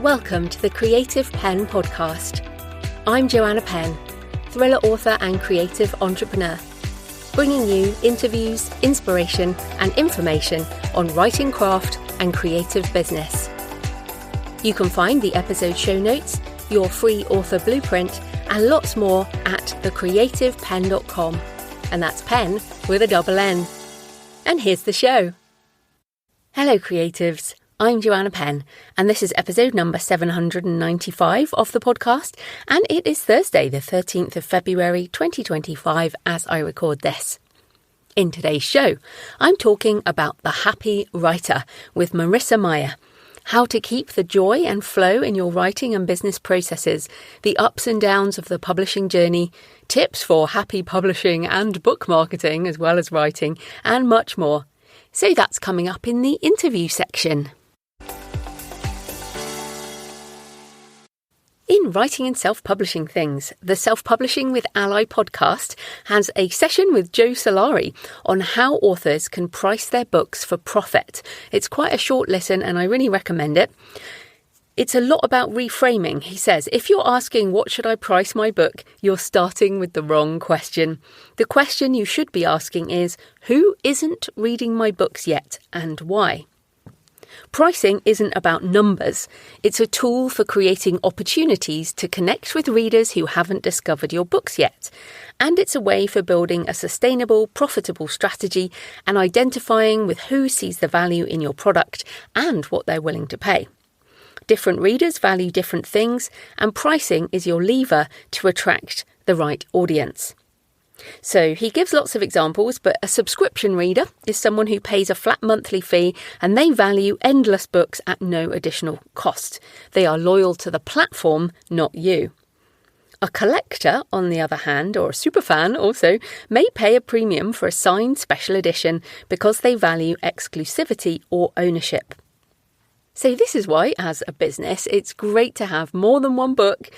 Welcome to the Creative Penn podcast. I'm Joanna Penn, thriller author and creative entrepreneur, bringing you interviews, inspiration and information on writing craft and creative business. You can find the episode show notes, your free author blueprint and lots more at thecreativepenn.com, and that's Penn with a double N. And here's the show. Hello creatives. I'm Joanna Penn, and this is episode number 795 of the podcast, and it is Thursday, the 13th of February 2025 as I record this. In today's show, I'm talking about the happy writer with Marissa Meyer, how to keep the joy and flow in your writing and business processes, the ups and downs of the publishing journey, tips for happy publishing and book marketing as well as writing, and much more. So that's coming up in the interview section. In Writing and Self-Publishing Things, the Self-Publishing with Ally podcast has a session with Joe Solari on how authors can price their books for profit. It's quite a short listen and I really recommend it. It's a lot about reframing. He says, if you're asking what should I price my book, you're starting with the wrong question. The question you should be asking is, who isn't reading my books yet and why? Pricing isn't about numbers. It's a tool for creating opportunities to connect with readers who haven't discovered your books yet. And it's a way for building a sustainable, profitable strategy and identifying with who sees the value in your product and what they're willing to pay. Different readers value different things, and pricing is your lever to attract the right audience. So he gives lots of examples, but a subscription reader is someone who pays a flat monthly fee and they value endless books at no additional cost. They are loyal to the platform, not you. A collector, on the other hand, or a superfan also, may pay a premium for a signed special edition because they value exclusivity or ownership. So this is why, as a business, it's great to have more than one book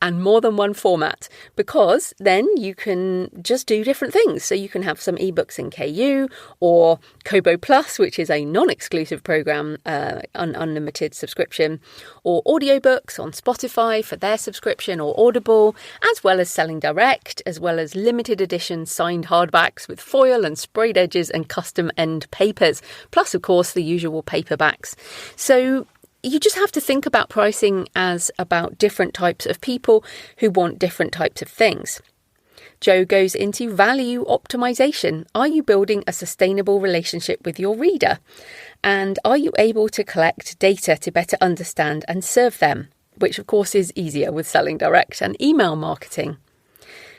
and more than one format, because then you can just do different things. So you can have some ebooks in KU or Kobo Plus, which is a non-exclusive program, unlimited subscription, or audiobooks on Spotify for their subscription or Audible, as well as selling direct, as well as limited edition signed hardbacks with foil and sprayed edges and custom end papers, plus of course the usual paperbacks. So you just have to think about pricing as about different types of people who want different types of things. Joe goes into value optimization. Are you building a sustainable relationship with your reader? And are you able to collect data to better understand and serve them? Which of course is easier with selling direct and email marketing.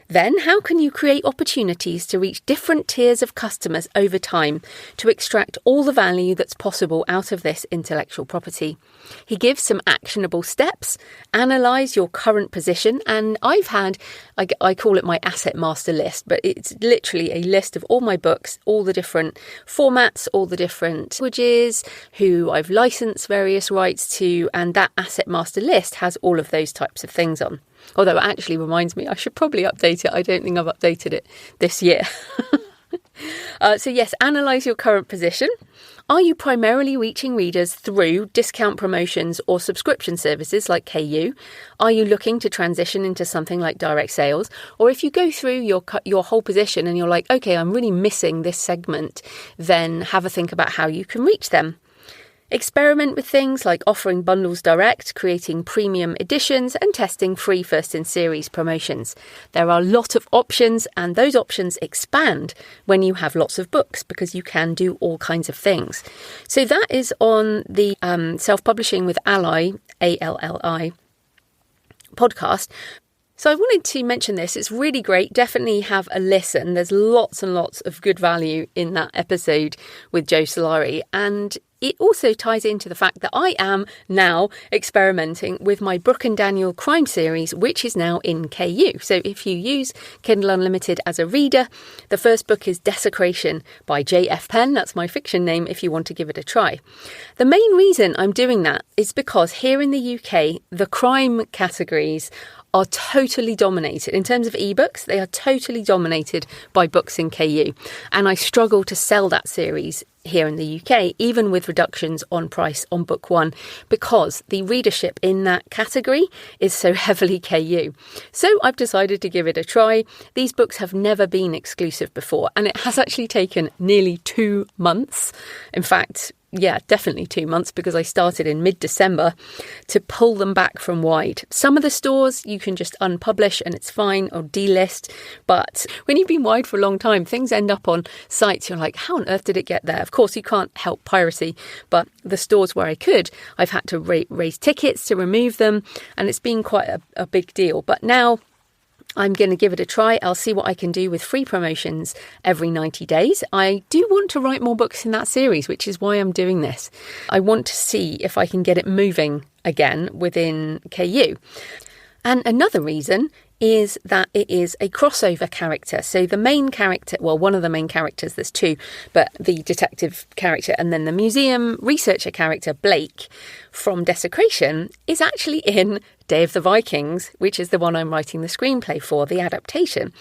Then, how can you create opportunities to reach different tiers of customers over time to extract all the value that's possible out of this intellectual property? He gives some actionable steps, analyse your current position, and I call it my asset master list, but it's literally a list of all my books, all the different formats, all the different languages, who I've licensed various rights to, and that asset master list has all of those types of things on. Although it actually reminds me, I should probably update it. I don't think I've updated it this year. So yes, analyse your current position. Are you primarily reaching readers through discount promotions or subscription services like KU? Are you looking to transition into something like direct sales? Or if you go through your whole position and you're like, okay, I'm really missing this segment, then have a think about how you can reach them. Experiment with things like offering bundles direct, creating premium editions and testing free first-in-series promotions. There are a lot of options and those options expand when you have lots of books because you can do all kinds of things. So that is on the Self-Publishing with Ally, ALLI, podcast. So I wanted to mention this. It's really great. Definitely have a listen. There's lots and lots of good value in that episode with Joe Solari. And it also ties into the fact that I am now experimenting with my Brooke and Daniel crime series, which is now in KU. So if you use Kindle Unlimited as a reader, the first book is Desecration by J.F. Penn. That's my fiction name if you want to give it a try. The main reason I'm doing that is because here in the UK, the crime categories are totally dominated. In terms of ebooks, they are totally dominated by books in KU. And I struggle to sell that series here in the UK, even with reductions on price on book one, because the readership in that category is so heavily KU. So I've decided to give it a try. These books have never been exclusive before, and it has actually taken nearly 2 months. In fact, yeah, definitely 2 months, because I started in mid-December to pull them back from wide. Some of the stores you can just unpublish and it's fine, or delist. But when you've been wide for a long time, things end up on sites you're like, how on earth did it get there? Of course, you can't help piracy, but the stores where I could, I've had to raise tickets to remove them. And it's been quite a big deal. But now I'm going to give it a try. I'll see what I can do with free promotions every 90 days. I do want to write more books in that series, which is why I'm doing this. I want to see if I can get it moving again within KU. And another reason is that it is a crossover character. So the main character, well, one of the main characters, there's two, but the detective character and then the museum researcher character, Blake, from Desecration, is actually in Day of the Vikings, which is the one I'm writing the screenplay for, the adaptation.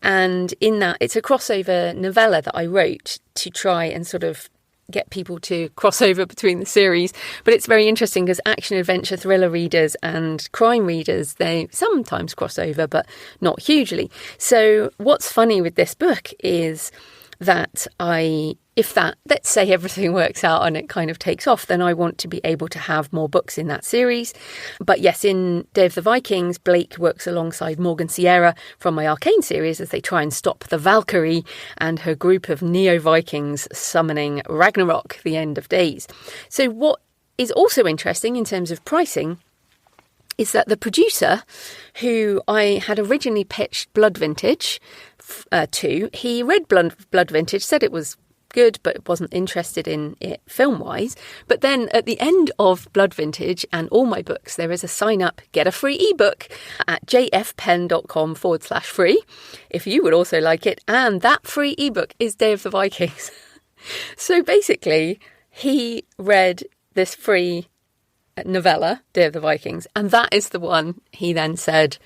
And in that, it's a crossover novella that I wrote to try and sort of get people to cross over between the series. But it's very interesting because action, adventure, thriller readers and crime readers, they sometimes cross over, but not hugely. So what's funny with this book is that let's say everything works out and it kind of takes off, then I want to be able to have more books in that series. But yes, in Day of the Vikings, Blake works alongside Morgan Sierra from my Arcane series as they try and stop the Valkyrie and her group of Neo-Vikings summoning Ragnarok, the end of days. So what is also interesting in terms of pricing is that the producer, who I had originally pitched Blood Vintage to, he read Blood Vintage, said it was good, but wasn't interested in it film-wise. But then at the end of Blood Vintage and all my books, there is a sign-up, get a free ebook at jfpenn.com/free, if you would also like it. And that free ebook is Day of the Vikings. So basically, he read this free novella, Day of the Vikings, and that is the one he then said,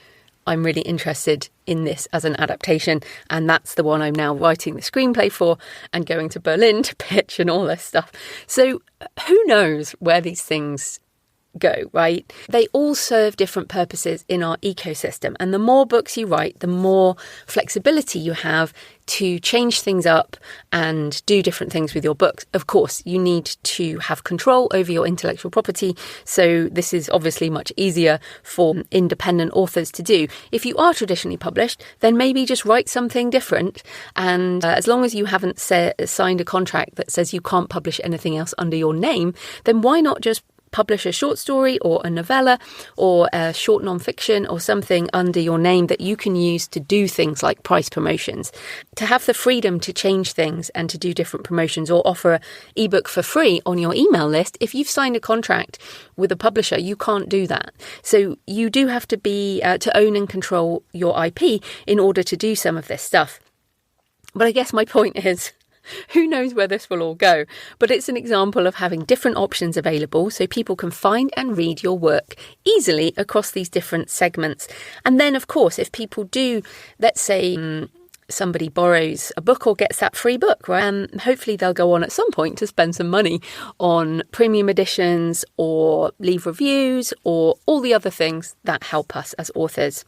I'm really interested in this as an adaptation, and that's the one I'm now writing the screenplay for and going to Berlin to pitch and all this stuff. So who knows where these things go, right? They all serve different purposes in our ecosystem, and the more books you write, the more flexibility you have to change things up and do different things with your books. Of course, you need to have control over your intellectual property, so this is obviously much easier for independent authors to do. If you are traditionally published, then maybe just write something different, and as long as you haven't signed a contract that says you can't publish anything else under your name, then why not just publish a short story or a novella or a short non-fiction or something under your name that you can use to do things like price promotions, to have the freedom to change things and to do different promotions or offer an ebook for free on your email list. If you've signed a contract with a publisher, you can't do that. So you do have to be to own and control your IP in order to do some of this stuff. But I guess my point is, who knows where this will all go? But it's an example of having different options available so people can find and read your work easily across these different segments. And then, of course, if people do, let's say somebody borrows a book or gets that free book, right? Hopefully they'll go on at some point to spend some money on premium editions or leave reviews or all the other things that help us as authors.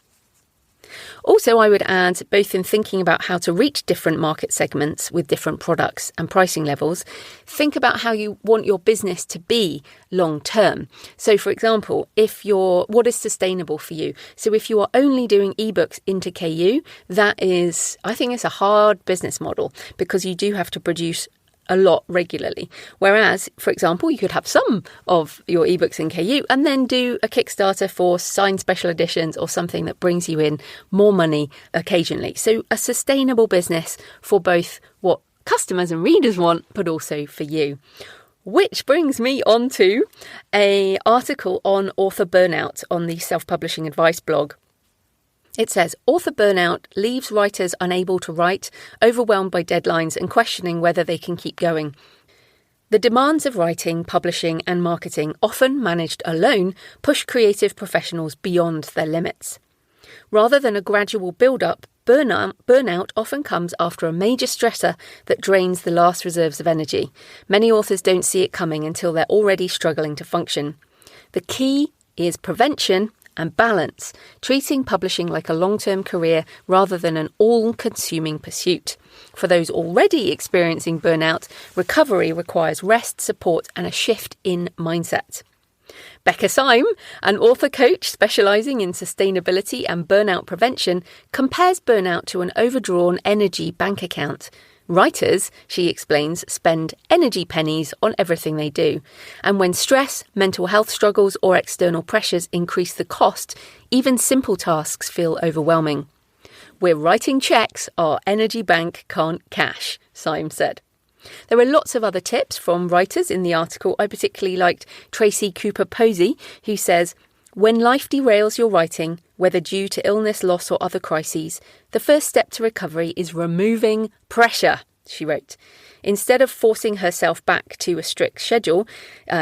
Also, I would add, both in thinking about how to reach different market segments with different products and pricing levels, think about how you want your business to be long term. So, for example, what is sustainable for you? So if you are only doing ebooks into KU, I think it's a hard business model because you do have to produce a lot regularly. Whereas, for example, you could have some of your ebooks in KU and then do a Kickstarter for signed special editions or something that brings you in more money occasionally. So a sustainable business for both what customers and readers want, but also for you. Which brings me on to an article on author burnout on the Self-Publishing Advice blog. It says, author burnout leaves writers unable to write, overwhelmed by deadlines and questioning whether they can keep going. The demands of writing, publishing and marketing, often managed alone, push creative professionals beyond their limits. Rather than a gradual build-up Burnout often comes after a major stressor that drains the last reserves of energy. Many authors don't see it coming until they're already struggling to function. The key is prevention and balance, treating publishing like a long-term career rather than an all-consuming pursuit. For those already experiencing burnout, recovery requires rest, support, and a shift in mindset. Becca Syme, an author coach specialising in sustainability and burnout prevention, compares burnout to an overdrawn energy bank account. Writers, she explains, spend energy pennies on everything they do. And when stress, mental health struggles or external pressures increase the cost, even simple tasks feel overwhelming. We're writing checks our energy bank can't cash, Syme said. There are lots of other tips from writers in the article. I particularly liked Tracy Cooper Posey, who says, when life derails your writing, whether due to illness, loss or other crises, the first step to recovery is removing pressure, she wrote. Instead of forcing herself back to a strict schedule,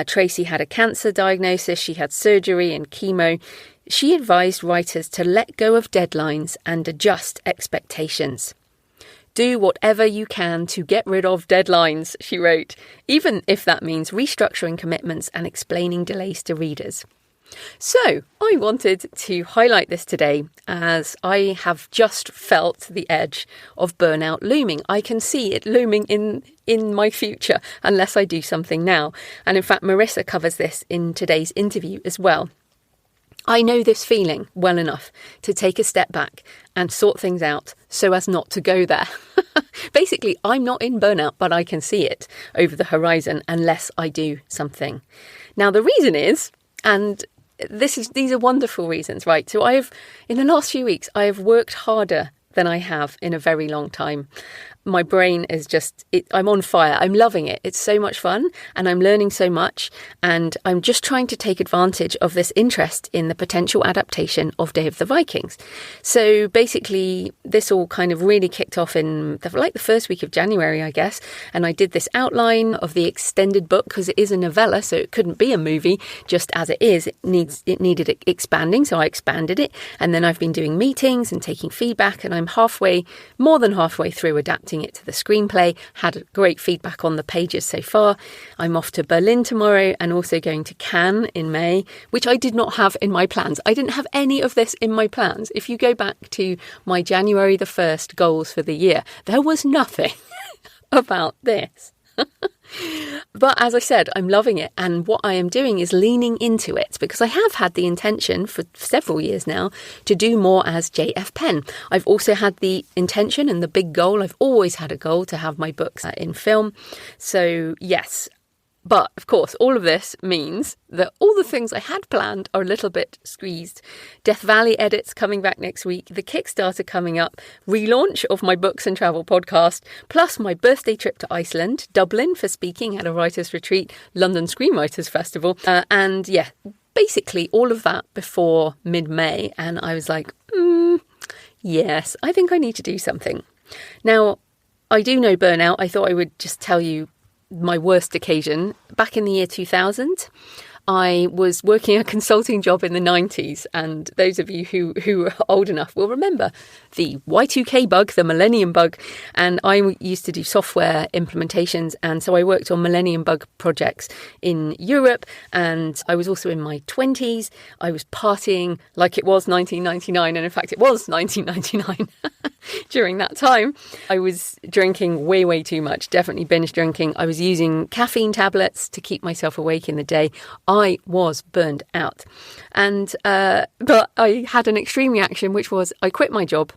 Tracy had a cancer diagnosis, she had surgery and chemo. She advised writers to let go of deadlines and adjust expectations. Do whatever you can to get rid of deadlines, she wrote, even if that means restructuring commitments and explaining delays to readers. So I wanted to highlight this today as I have just felt the edge of burnout looming. I can see it looming in my future unless I do something now. And in fact, Marissa covers this in today's interview as well. I know this feeling well enough to take a step back and sort things out so as not to go there. Basically, I'm not in burnout, but I can see it over the horizon unless I do something. Now, the reason is, and these are wonderful reasons, right? So in the last few weeks, I have worked harder than I have in a very long time. My brain is I'm on fire. I'm loving it. It's so much fun and I'm learning so much. And I'm just trying to take advantage of this interest in the potential adaptation of Day of the Vikings. So basically, this all kind of really kicked off in the first week of January, I guess. And I did this outline of the extended book because it is a novella, so it couldn't be a movie just as it is. It needed expanding, so I expanded it. And then I've been doing meetings and taking feedback, and I'm more than halfway through adapting it to the screenplay. Had great feedback on the pages so far. I'm off to Berlin tomorrow and also going to Cannes in May, which I did not have in my plans. I didn't have any of this in my plans. If you go back to my January the 1st goals for the year, there was nothing about this. But as I said, I'm loving it. And what I am doing is leaning into it because I have had the intention for several years now to do more as JF Penn. I've also had the intention and the big goal. I've always had a goal to have my books in film. So yes. But, of course, all of this means that all the things I had planned are a little bit squeezed. Death Valley edits coming back next week, the Kickstarter coming up, relaunch of my books and travel podcast, plus my birthday trip to Iceland, Dublin for speaking at a writers' retreat, London Screenwriters Festival, and yeah, basically all of that before mid-May. And I was like, yes, I think I need to do something. Now, I do know burnout. I thought I would just tell you my worst occasion. Back in the year 2000, I was working a consulting job in the 90s, and those of you who are old enough will remember the Y2K bug, the Millennium bug, and I used to do software implementations, and so I worked on Millennium bug projects in Europe, and I was also in my 20s. I was partying like it was 1999, and in fact it was 1999 during that time. I was drinking way too much, definitely binge drinking. I was using caffeine tablets to keep myself awake in the day. I was burned out. And but I had an extreme reaction, which was I quit my job.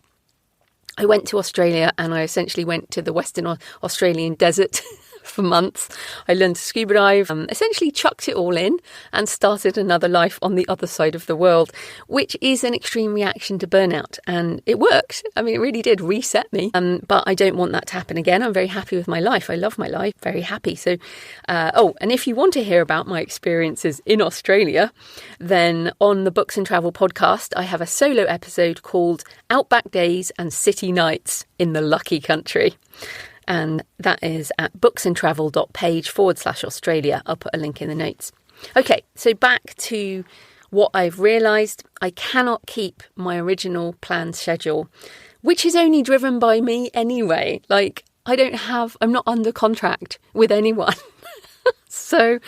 I went to Australia and I essentially went to the Western Australian desert for months. I learned to scuba dive, essentially chucked it all in and started another life on the other side of the world, which is an extreme reaction to burnout. And it worked. I mean, it really did reset me. But I don't want that to happen again. I'm very happy with my life. I love my life. Very happy. So, and if you want to hear about my experiences in Australia, then on the Books and Travel podcast, I have a solo episode called Outback Days and City Nights in the Lucky Country. And that is at booksandtravel.page/Australia. I'll put a link in the notes. Okay, so back to what I've realised. I cannot keep my original planned schedule. which is only driven by me anyway. Like, I'm not under contract with anyone. So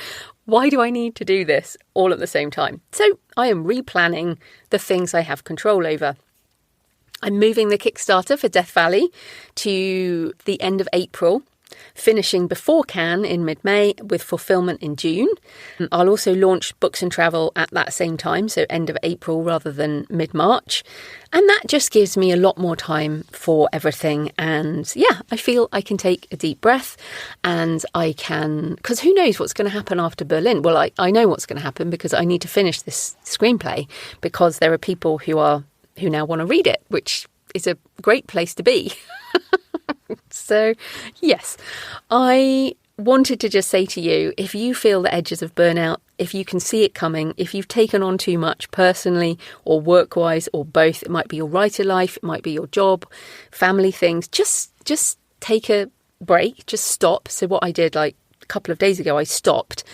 why do I need to do this all at the same time? So I am replanning the things I have control over. I'm moving the Kickstarter for Death Valley to the end of April, finishing before Cannes in mid-May with fulfillment in June. I'll also launch Books and Travel at that same time, so end of April rather than mid-March. And that just gives me a lot more time for everything. And yeah, I feel I can take a deep breath and I can, because who knows what's going to happen after Berlin? Well, I know what's going to happen because I need to finish this screenplay because there are people who now want to read it, which is a great place to be. So, yes, I wanted to just say to you, if you feel the edges of burnout, if you can see it coming, if you've taken on too much personally or work-wise or both, it might be your writer life, it might be your job, family things, just take a break, just stop. So what I did like a couple of days ago, I stopped.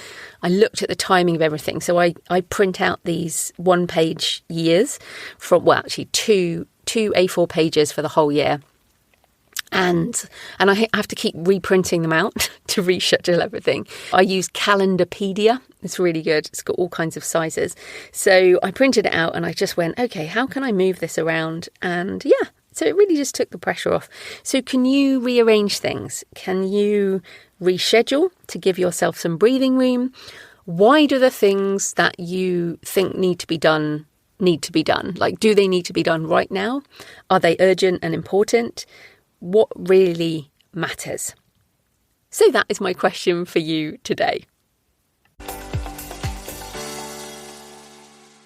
I looked at the timing of everything. So I print out these one-page years from, well, actually two A4 pages for the whole year. And I have to keep reprinting them out to reschedule everything. I use Calendarpedia. It's really good. It's got all kinds of sizes. So I printed it out and I just went, okay, how can I move this around? And yeah, so it really just took the pressure off. So can you rearrange things? Can you reschedule to give yourself some breathing room? Why do the things that you think need to be done? Like, do they need to be done right now? Are they urgent and important? What really matters? So that is my question for you today.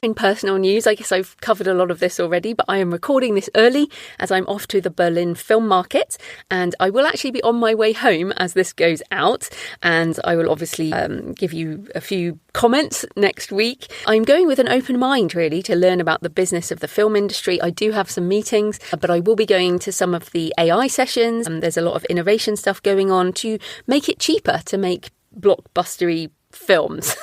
In personal news, I guess I've covered a lot of this already, but I am recording this early as I'm off to the Berlin film market, and I will actually be on my way home as this goes out, and I will obviously give you a few comments next week. I'm going with an open mind, really, to learn about the business of the film industry. I do have some meetings, but I will be going to some of the AI sessions, and there's a lot of innovation stuff going on to make it cheaper to make blockbustery films.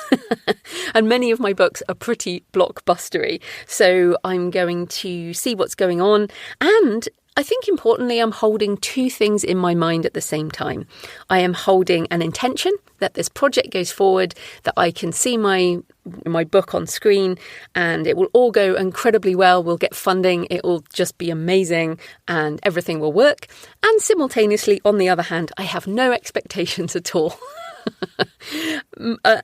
And many of my books are pretty blockbustery. So I'm going to see what's going on. And I think importantly, I'm holding two things in my mind at the same time. I am holding an intention that this project goes forward, that I can see my book on screen and it will all go incredibly well. We'll get funding. It will just be amazing and everything will work. And simultaneously, on the other hand, I have no expectations at all.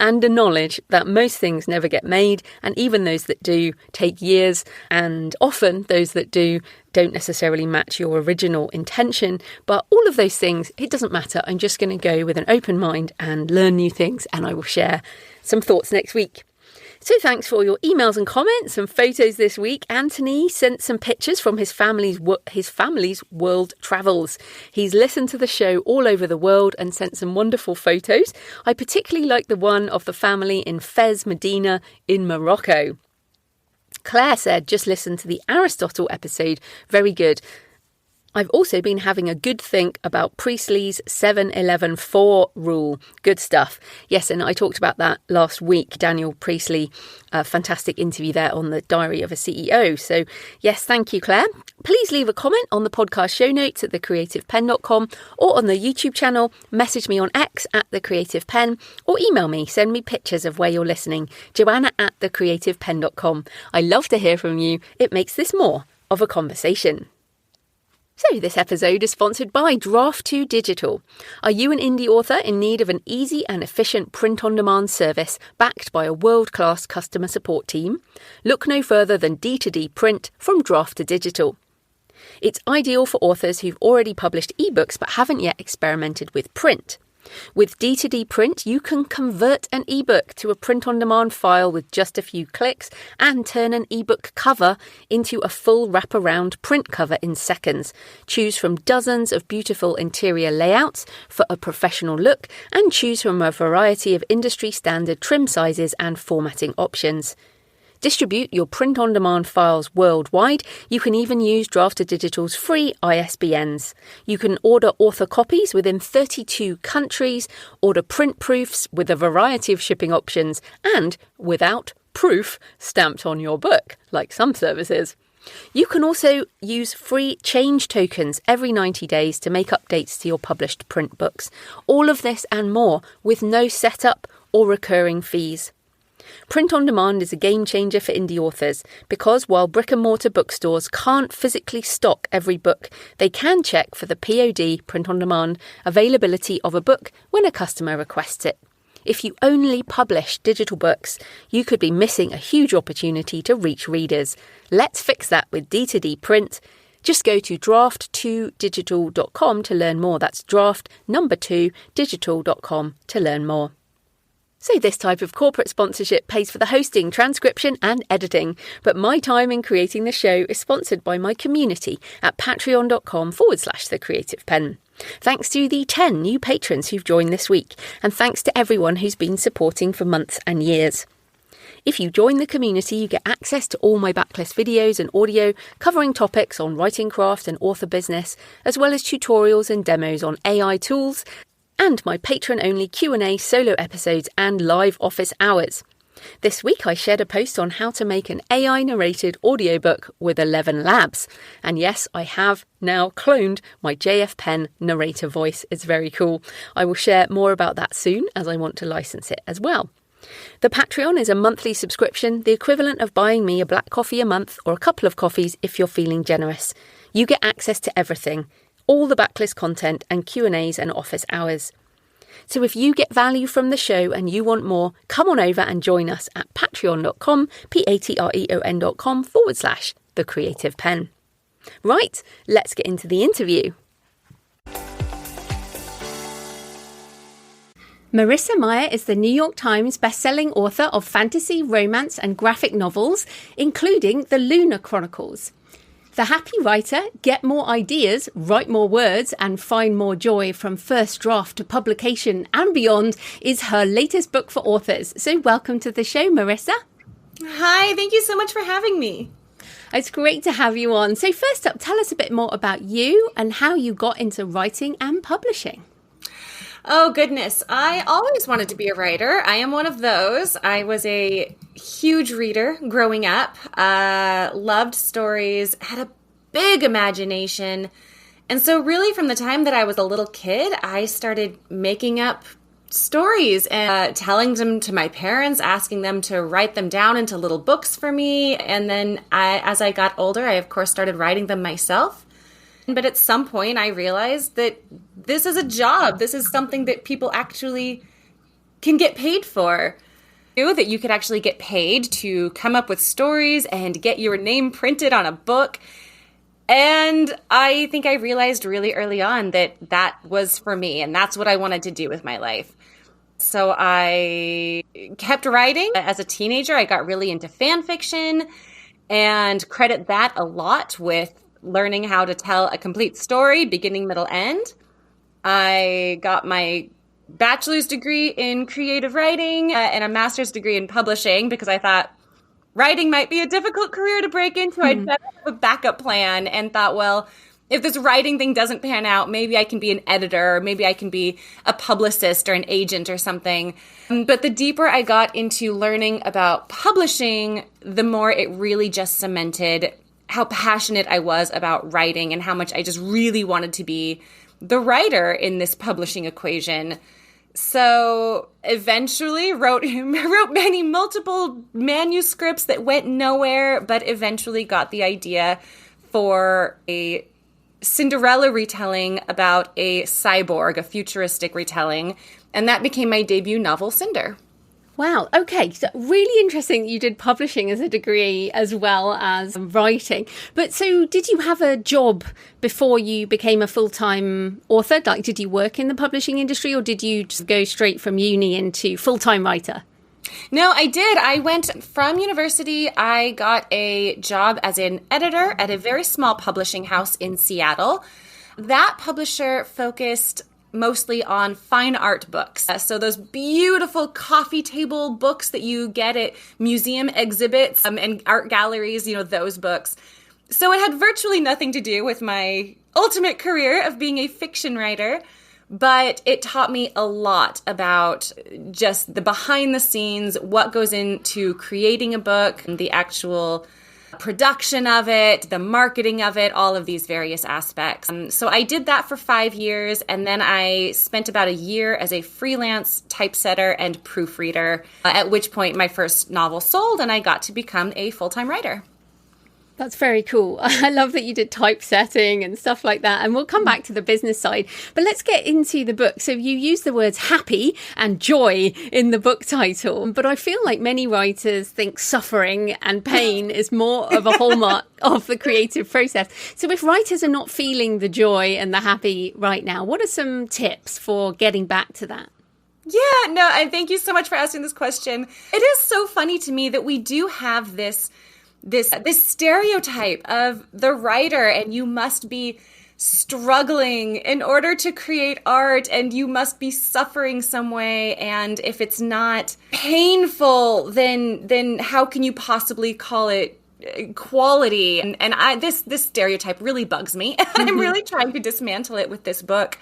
And a knowledge that most things never get made, and even those that do take years, and often those that do don't necessarily match your original intention. But all of those things, it doesn't matter. I'm just going to go with an open mind and learn new things, and I will share some thoughts next week. So thanks for all your emails and comments and photos this week. Anthony sent some pictures from his family's world travels. He's listened to the show all over the world and sent some wonderful photos. I particularly like the one of the family in Fez, Medina in Morocco. Claire said, just listen to the Aristotle episode. Very good. I've also been having a good think about Priestley's 7-11-4 rule. Good stuff. Yes, and I talked about that last week. Daniel Priestley, a fantastic interview there on the Diary of a CEO. So yes, thank you, Claire. Please leave a comment on the podcast show notes at thecreativepenn.com or on the YouTube channel. Message me on X at thecreativepenn or email me. Send me pictures of where you're listening. Joanna@thecreativepenn.com. I love to hear from you. It makes this more of a conversation. So this episode is sponsored by Draft2 Digital. Are you an indie author in need of an easy and efficient print-on-demand service backed by a world-class customer support team? Look no further than D2D Print from Draft2 Digital. It's ideal for authors who've already published ebooks but haven't yet experimented with print. With D2D Print, you can convert an ebook to a print-on-demand file with just a few clicks and turn an ebook cover into a full wraparound print cover in seconds. Choose from dozens of beautiful interior layouts for a professional look and choose from a variety of industry-standard trim sizes and formatting options. Distribute your print-on-demand files worldwide. You can even use Draft2 Digital's free ISBNs. You can order author copies within 32 countries, order print proofs with a variety of shipping options, and without proof stamped on your book, like some services. You can also use free change tokens every 90 days to make updates to your published print books. All of this and more with no setup or recurring fees. Print on demand is a game changer for indie authors because while brick and mortar bookstores can't physically stock every book, they can check for the POD, print on demand, availability of a book when a customer requests it. If you only publish digital books, you could be missing a huge opportunity to reach readers. Let's fix that with D2D print. Just go to draft2digital.com to learn more. That's draft2digital.com to learn more. So this type of corporate sponsorship pays for the hosting, transcription and editing. But my time in creating the show is sponsored by my community at patreon.com/thecreativepenn. Thanks to the 10 new patrons who've joined this week, and thanks to everyone who's been supporting for months and years. If you join the community, you get access to all my backlist videos and audio covering topics on writing craft and author business, as well as tutorials and demos on AI tools, and my patron-only Q&A solo episodes and live office hours. This week I shared a post on how to make an AI-narrated audiobook with 11 Labs. And yes, I have now cloned my JF Penn narrator voice. It's very cool. I will share more about that soon as I want to license it as well. The Patreon is a monthly subscription, the equivalent of buying me a black coffee a month or a couple of coffees if you're feeling generous. You get access to everything, all the backlist content and Q&As and office hours. So if you get value from the show and you want more, come on over and join us at patreon.com, patreon.com/thecreativepenn. Right, let's get into the interview. Marissa Meyer is the New York Times bestselling author of fantasy, romance and graphic novels, including The Lunar Chronicles. The happy writer, get more ideas, write more words and find more joy from first draft to publication and beyond is her latest book for authors. So welcome to the show, Marissa. Hi, thank you so much for having me. It's great to have you on. So first up, tell us a bit more about you and how you got into writing and publishing. Oh, goodness. I always wanted to be a writer. I am one of those. I was a huge reader growing up, loved stories, had a big imagination. And so really from the time that I was a little kid, I started making up stories and telling them to my parents, asking them to write them down into little books for me. And then as I got older, I, of course, started writing them myself. But at some point, I realized that this is a job. This is something that people actually can get paid for. I knew that you could actually get paid to come up with stories and get your name printed on a book. And I think I realized really early on that that was for me, and that's what I wanted to do with my life. So I kept writing. As a teenager, I got really into fan fiction and credit that a lot with learning how to tell a complete story, beginning, middle, end. I got my bachelor's degree in creative writing and a master's degree in publishing because I thought writing might be a difficult career to break into. I'd better have a backup plan and thought, well, if this writing thing doesn't pan out, maybe I can be an editor, or maybe I can be a publicist or an agent or something. But the deeper I got into learning about publishing, the more it really just cemented how passionate I was about writing and how much I just really wanted to be the writer in this publishing equation. So eventually wrote many multiple manuscripts that went nowhere, but eventually got the idea for a Cinderella retelling about a cyborg, a futuristic retelling, and that became my debut novel, Cinder. Wow. Okay. So really interesting that you did publishing as a degree as well as writing. But so did you have a job before you became a full-time author? Like, did you work in the publishing industry or did you just go straight from uni into full-time writer? No, I did. I went from university. I got a job as an editor at a very small publishing house in Seattle. That publisher focused mostly on fine art books. So those beautiful coffee table books that you get at museum exhibits and art galleries, those books. So it had virtually nothing to do with my ultimate career of being a fiction writer, but it taught me a lot about just the behind the scenes, what goes into creating a book, and the actual production of it, the marketing of it, all of these various aspects. So I did that for 5 years, and then I spent about a year as a freelance typesetter and proofreader, at which point my first novel sold and I got to become a full-time writer. That's very cool. I love that you did typesetting and stuff like that. And we'll come back to the business side. But let's get into the book. So you use the words happy and joy in the book title. But I feel like many writers think suffering and pain is more of a hallmark of the creative process. So if writers are not feeling the joy and the happy right now, what are some tips for getting back to that? Yeah, no, and thank you so much for asking this question. It is so funny to me that we do have this stereotype of the writer, and you must be struggling in order to create art, and you must be suffering some way, and if it's not painful, then how can you possibly call it quality? And this stereotype really bugs me. I'm really trying to dismantle it with this book.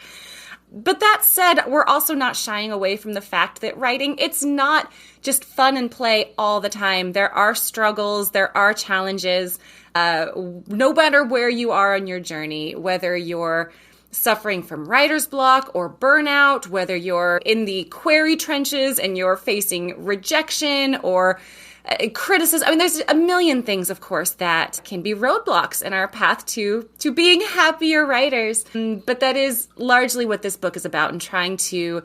But that said, we're also not shying away from the fact that writing, it's not just fun and play all the time. There are struggles, there are challenges, no matter where you are on your journey, whether you're suffering from writer's block or burnout, whether you're in the query trenches and you're facing rejection or criticism. I mean, there's a million things, of course, that can be roadblocks in our path to being happier writers. But that is largely what this book is about, and trying to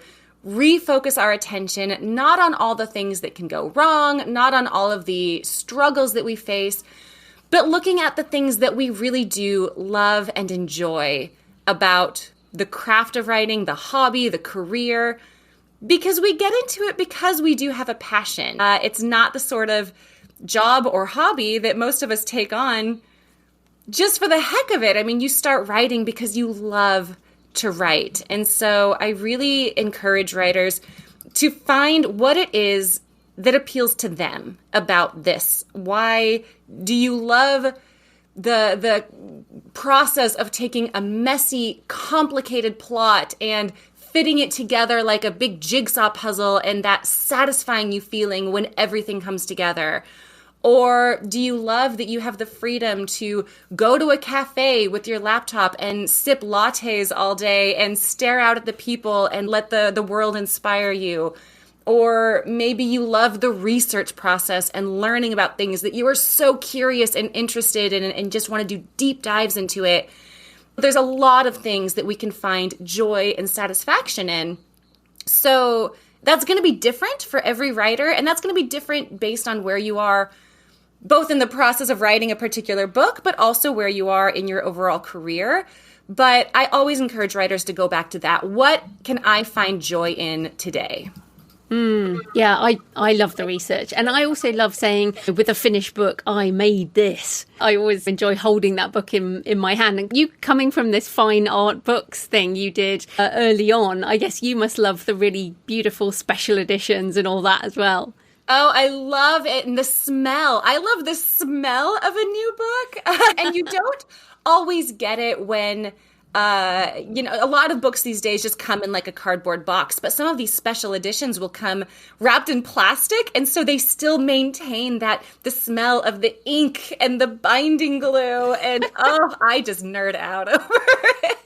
refocus our attention not on all the things that can go wrong, not on all of the struggles that we face, but looking at the things that we really do love and enjoy about the craft of writing, the hobby, the career, because we get into it because we do have a passion. It's not the sort of job or hobby that most of us take on just for the heck of it. I mean, you start writing because you love to write. And so I really encourage writers to find what it is that appeals to them about this. Why do you love the process of taking a messy, complicated plot and fitting it together like a big jigsaw puzzle, and that satisfying you feeling when everything comes together? Or do you love that you have the freedom to go to a cafe with your laptop and sip lattes all day and stare out at the people and let the world inspire you? Or maybe you love the research process and learning about things that you are so curious and interested in and just want to do deep dives into it. There's a lot of things that we can find joy and satisfaction in. So that's going to be different for every writer, and that's going to be different based on where you are, both in the process of writing a particular book, but also where you are in your overall career. But I always encourage writers to go back to that. What can I find joy in today? Yeah, I love the research. And I also love saying with a finished book, I made this. I always enjoy holding that book in my hand. And you coming from this fine art books thing you did early on, I guess you must love the really beautiful special editions and all that as well. Oh, I love it. And the smell. I love the smell of a new book. And you don't always get it when a lot of books these days just come in like a cardboard box, but some of these special editions will come wrapped in plastic, and so they still maintain the smell of the ink and the binding glue, and I just nerd out over it.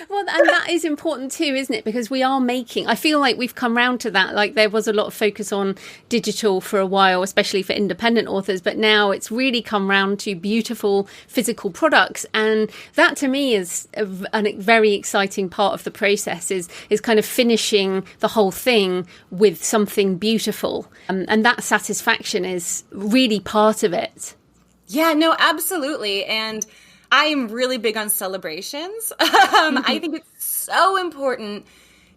Well, and that is important too, isn't it? Because we are I feel like we've come round to that. Like there was a lot of focus on digital for a while, especially for independent authors, but now it's really come round to beautiful physical products. And that to me is a very exciting part of the process is kind of finishing the whole thing with something beautiful. And that satisfaction is really part of it. Yeah, no, absolutely. And I am really big on celebrations. I think it's so important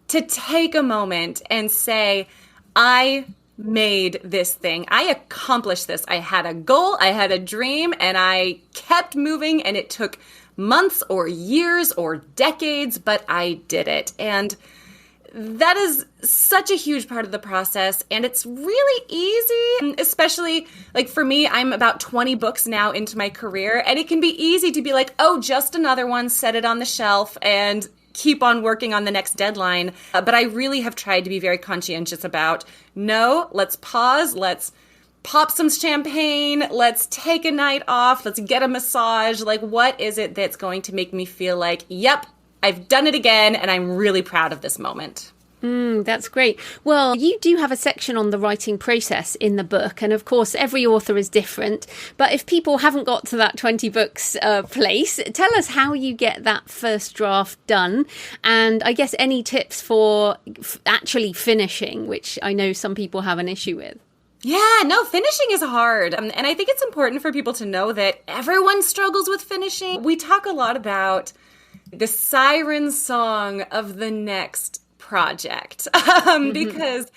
to take a moment and say, I made this thing. I accomplished this. I had a goal, I had a dream, and I kept moving, and it took months or years or decades, but I did it. And that is such a huge part of the process, and it's really easy, especially like for me, I'm about 20 books now into my career, and it can be easy to be like, oh, just another one, set it on the shelf and keep on working on the next deadline. But I really have tried to be very conscientious about, no, let's pause, let's pop some champagne, let's take a night off, let's get a massage. Like, what is it that's going to make me feel like, yep, I've done it again, and I'm really proud of this moment? That's great. Well, you do have a section on the writing process in the book. And of course, every author is different. But if people haven't got to that 20 books place, tell us how you get that first draft done. And I guess any tips for actually finishing, which I know some people have an issue with. Yeah, no, finishing is hard. And I think it's important for people to know that everyone struggles with finishing. We talk a lot about the siren song of the next project, because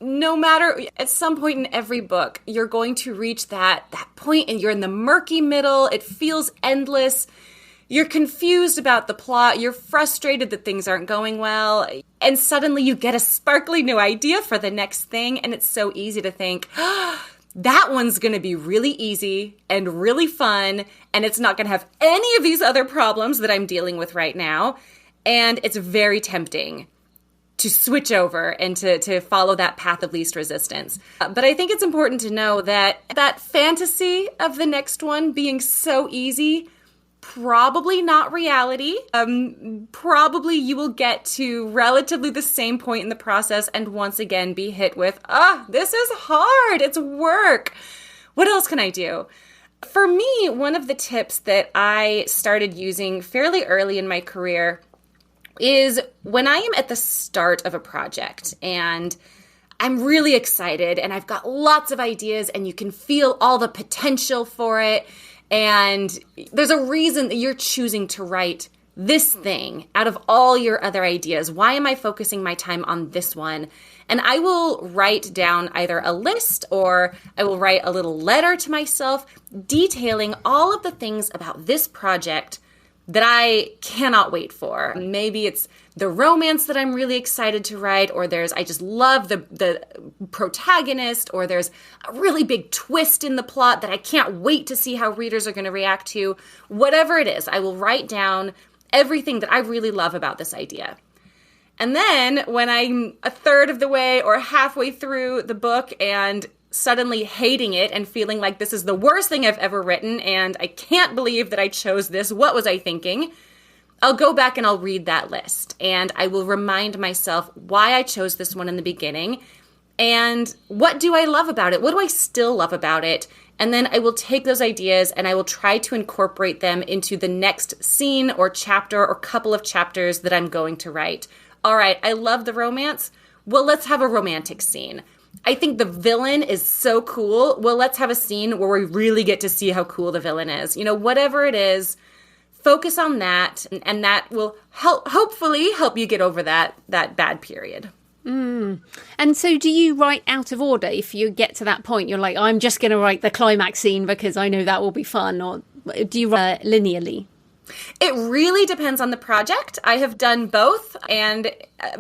no matter, at some point in every book, you're going to reach that point and you're in the murky middle. It feels endless. You're confused about the plot. You're frustrated that things aren't going well. And suddenly you get a sparkly new idea for the next thing. And it's so easy to think, that one's going to be really easy and really fun. And it's not going to have any of these other problems that I'm dealing with right now. And it's very tempting to switch over and to follow that path of least resistance. But I think it's important to know that that fantasy of the next one being so easy, probably not reality. Probably you will get to relatively the same point in the process and once again be hit with, this is hard, it's work. What else can I do? For me, one of the tips that I started using fairly early in my career is when I am at the start of a project and I'm really excited and I've got lots of ideas and you can feel all the potential for it. And there's a reason that you're choosing to write this thing out of all your other ideas. Why am I focusing my time on this one? And I will write down either a list or I will write a little letter to myself detailing all of the things about this project that I cannot wait for. Maybe it's the romance that I'm really excited to write, or I just love the protagonist, or there's a really big twist in the plot that I can't wait to see how readers are going to react to. Whatever it is, I will write down everything that I really love about this idea. And then when I'm a third of the way or halfway through the book and suddenly hating it and feeling like this is the worst thing I've ever written and I can't believe that I chose this, what was I thinking? I'll go back and I'll read that list and I will remind myself why I chose this one in the beginning and what do I love about it? What do I still love about it? And then I will take those ideas and I will try to incorporate them into the next scene or chapter or couple of chapters that I'm going to write. All right, I love the romance. Well, let's have a romantic scene. I think the villain is so cool. Well, let's have a scene where we really get to see how cool the villain is. Whatever it is, focus on that, and that will hopefully help you get over that bad period. And so do you write out of order? If you get to that point, you're like, I'm just going to write the climax scene because I know that will be fun, or do you write linearly? It really depends on the project. I have done both, and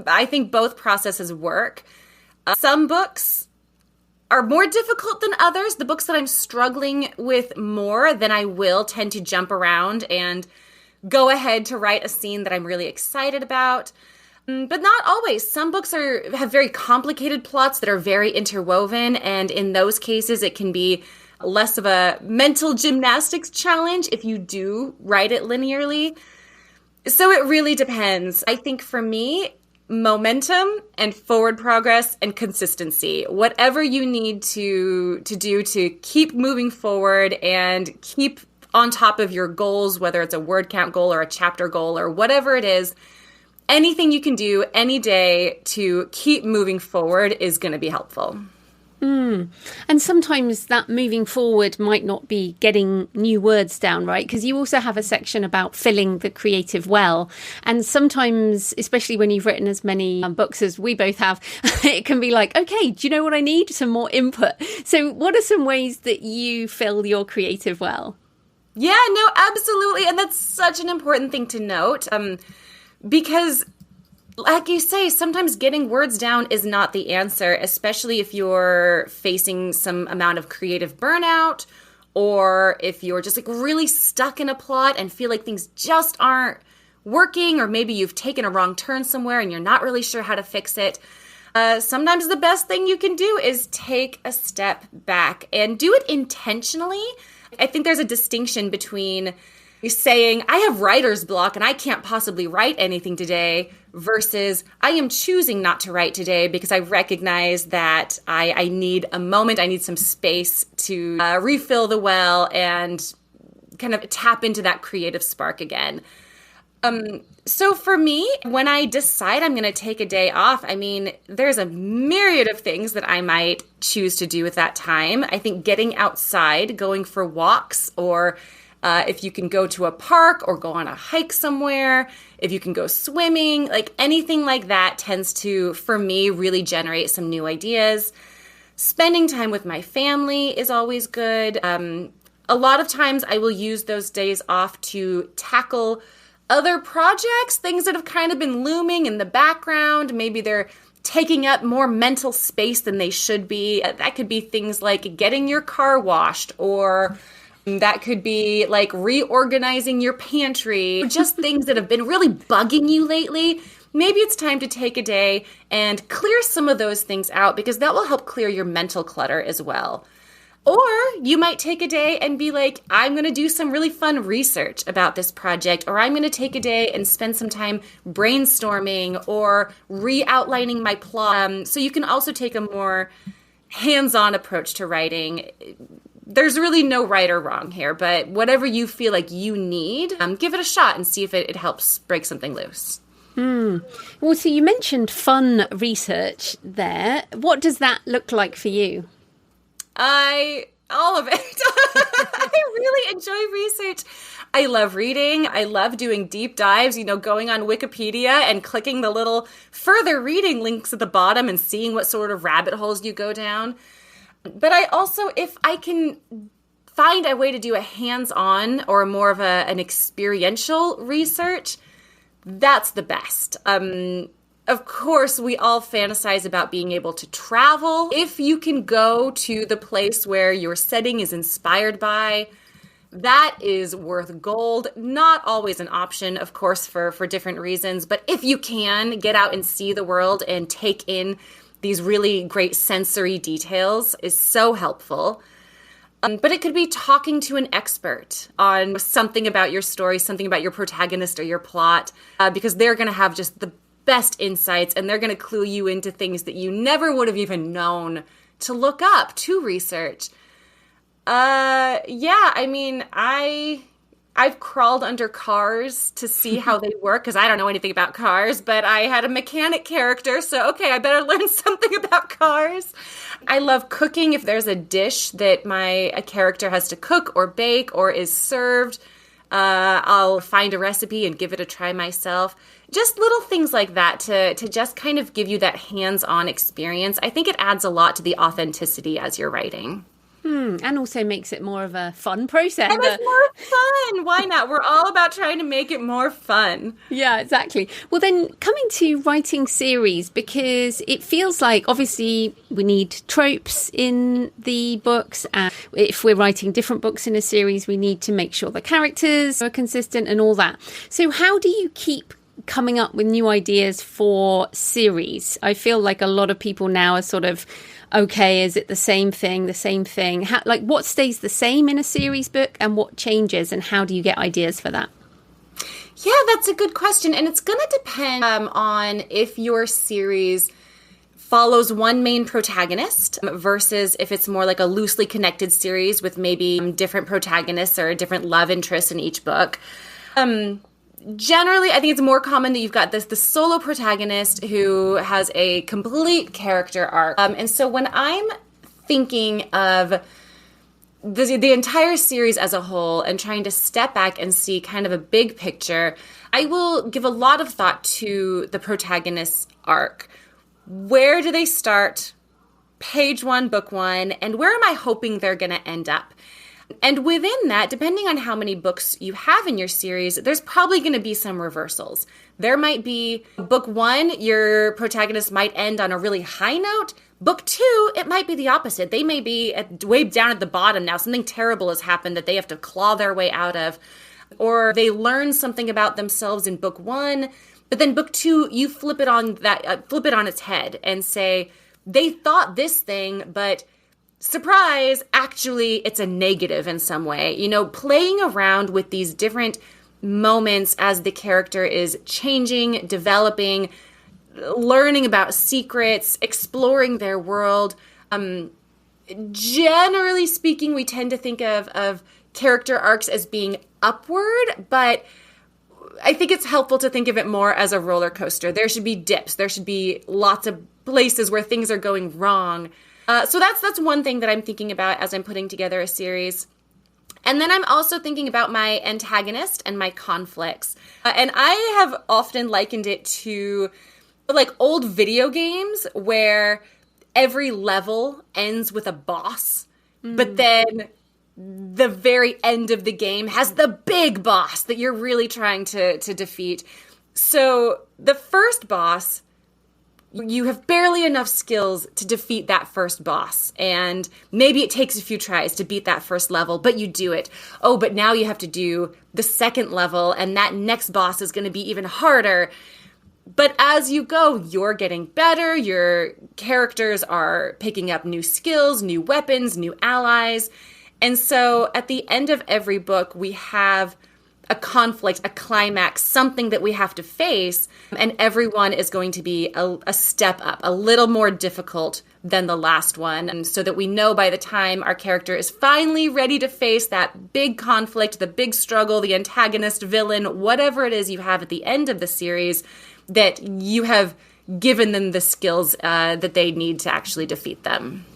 I think both processes work. Some books are more difficult than others. The books that I'm struggling with more than I will tend to jump around and go ahead to write a scene that I'm really excited about. But not always. Some books have very complicated plots that are very interwoven, and in those cases it can be less of a mental gymnastics challenge if you do write it linearly. So it really depends. I think for me, momentum and forward progress and consistency. Whatever you need to do to keep moving forward and keep on top of your goals, whether it's a word count goal or a chapter goal or whatever it is, anything you can do any day to keep moving forward is going to be helpful. And sometimes that moving forward might not be getting new words down, right? Because you also have a section about filling the creative well. And sometimes, especially when you've written as many books as we both have, it can be like, okay, do you know what I need? Some more input. So what are some ways that you fill your creative well? Yeah, no, absolutely. And that's such an important thing to note because like you say, sometimes getting words down is not the answer, especially if you're facing some amount of creative burnout or if you're just like really stuck in a plot and feel like things just aren't working, or maybe you've taken a wrong turn somewhere and you're not really sure how to fix it. Sometimes the best thing you can do is take a step back and do it intentionally. I think there's a distinction between saying, I have writer's block and I can't possibly write anything today, versus I am choosing not to write today because I recognize that I need a moment, I need some space to refill the well and kind of tap into that creative spark again. So for me, when I decide I'm going to take a day off, I mean, there's a myriad of things that I might choose to do with that time. I think getting outside, going for walks, or if you can go to a park or go on a hike somewhere, if you can go swimming, like anything like that tends to, for me, really generate some new ideas. Spending time with my family is always good. A lot of times I will use those days off to tackle other projects, things that have kind of been looming in the background. Maybe they're taking up more mental space than they should be. That could be things like getting your car washed, or that could be like reorganizing your pantry, just things that have been really bugging you lately. Maybe it's time to take a day and clear some of those things out, because that will help clear your mental clutter as well. Or you might take a day and be like, I'm going to do some really fun research about this project, or I'm going to take a day and spend some time brainstorming or re-outlining my plot. So you can also take a more hands-on approach to writing. There's really no right or wrong here, but whatever you feel like you need, give it a shot and see if it helps break something loose. Well, so you mentioned fun research there. What does that look like for you? All of it. I really enjoy research. I love reading. I love doing deep dives, going on Wikipedia and clicking the little further reading links at the bottom and seeing what sort of rabbit holes you go down. But I also, if I can find a way to do a hands-on or more of an experiential research, that's the best. Of course, we all fantasize about being able to travel. If you can go to the place where your setting is inspired by, that is worth gold. Not always an option, of course, for different reasons. But if you can, get out and see the world and take in these really great sensory details is so helpful. But it could be talking to an expert on something about your story, something about your protagonist or your plot, because they're going to have just the best insights, and they're going to clue you into things that you never would have even known to look up, to research. I mean, I've crawled under cars to see how they work, because I don't know anything about cars, but I had a mechanic character, so okay, I better learn something about cars. I love cooking. If there's a dish that a character has to cook or bake or is served, I'll find a recipe and give it a try myself. Just little things like that to just kind of give you that hands-on experience. I think it adds a lot to the authenticity as you're writing. And also makes it more of a fun process. And it's more fun. Why not? We're all about trying to make it more fun. Yeah, exactly. Well, then coming to writing series, because it feels like obviously we need tropes in the books. And if we're writing different books in a series, we need to make sure the characters are consistent and all that. So how do you keep coming up with new ideas for series? I feel like a lot of people now are sort of, okay, is it the same thing? How, what stays the same in a series book and what changes, and how do you get ideas for that? Yeah, that's a good question. And it's going to depend on if your series follows one main protagonist versus if it's more like a loosely connected series with maybe different protagonists or different love interests in each book. Generally, I think it's more common that you've got the solo protagonist who has a complete character arc. And so when I'm thinking of the entire series as a whole and trying to step back and see kind of a big picture, I will give a lot of thought to the protagonist's arc. Where do they start? Page 1, book 1, and where am I hoping they're going to end up? And within that, depending on how many books you have in your series, there's probably going to be some reversals. There might be book 1, your protagonist might end on a really high note. Book 2, it might be the opposite. They may be way down at the bottom now. Something terrible has happened that they have to claw their way out of. Or they learn something about themselves in book 1 But then book 2, you flip it on its head and say, they thought this thing, but surprise, actually it's a negative in some way. Playing around with these different moments as the character is changing, developing, learning about secrets, exploring their world. Generally speaking, we tend to think of character arcs as being upward, but I think it's helpful to think of it more as a roller coaster. There should be dips. There should be lots of places where things are going wrong. So that's one thing that I'm thinking about as I'm putting together a series. And then I'm also thinking about my antagonist and my conflicts. And I have often likened it to like old video games where every level ends with a boss, but then the very end of the game has the big boss that you're really trying to defeat. So the first boss, you have barely enough skills to defeat that first boss. And maybe it takes a few tries to beat that first level, but you do it. Oh, but now you have to do the second level, and that next boss is going to be even harder. But as you go, you're getting better. Your characters are picking up new skills, new weapons, new allies. And so at the end of every book, we have a conflict, a climax, something that we have to face, and everyone is going to be a step up, a little more difficult than the last one, and so that we know by the time our character is finally ready to face that big conflict, the big struggle, the antagonist, villain, whatever it is you have at the end of the series, that you have given them the skills that they need to actually defeat them.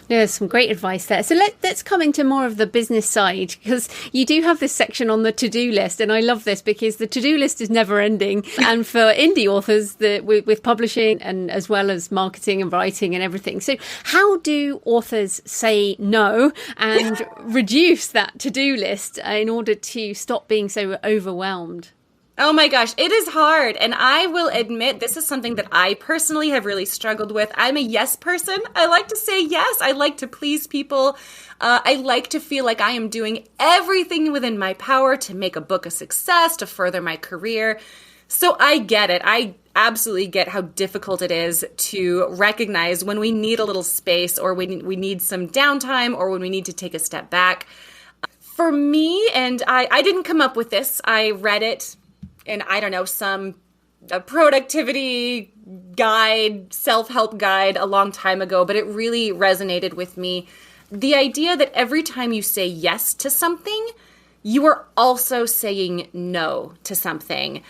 Yeah, some great advice there. So let's come into more of the business side, because you do have this section on the to-do list, and I love this because the to-do list is never ending. And for indie authors with publishing and as well as marketing and writing and everything. So how do authors say no and reduce that to-do list in order to stop being so overwhelmed? Oh my gosh, it is hard. And I will admit, this is something that I personally have really struggled with. I'm a yes person. I like to say yes. I like to please people. I like to feel like I am doing everything within my power to make a book a success, to further my career. So I get it. I absolutely get how difficult it is to recognize when we need a little space, or when we need some downtime, or when we need to take a step back. For me, and I didn't come up with this, I read it in, I don't know, some productivity guide, self-help guide a long time ago, but it really resonated with me. The idea that every time you say yes to something, you are also saying no to something.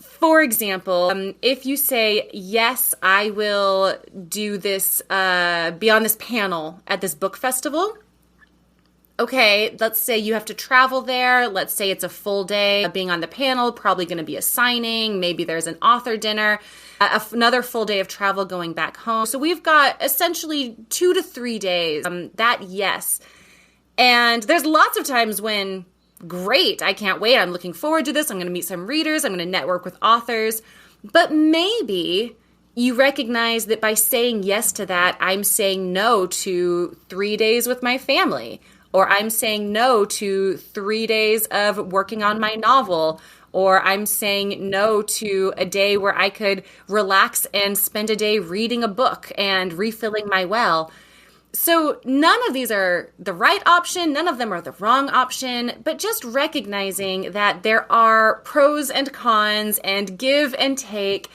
For example, if you say, yes, I will do this, be on this panel at this book festival. Okay, let's say you have to travel there. Let's say it's a full day of being on the panel, probably going to be a signing. Maybe there's an author dinner, another full day of travel going back home. So we've got essentially 2 to 3 days, that yes. And there's lots of times when, great, I can't wait. I'm looking forward to this. I'm going to meet some readers. I'm going to network with authors. But maybe you recognize that by saying yes to that, I'm saying no to 3 days with my family. Or I'm saying no to 3 days of working on my novel. Or I'm saying no to a day where I could relax and spend a day reading a book and refilling my well. So none of these are the right option. None of them are the wrong option. But just recognizing that there are pros and cons and give and take,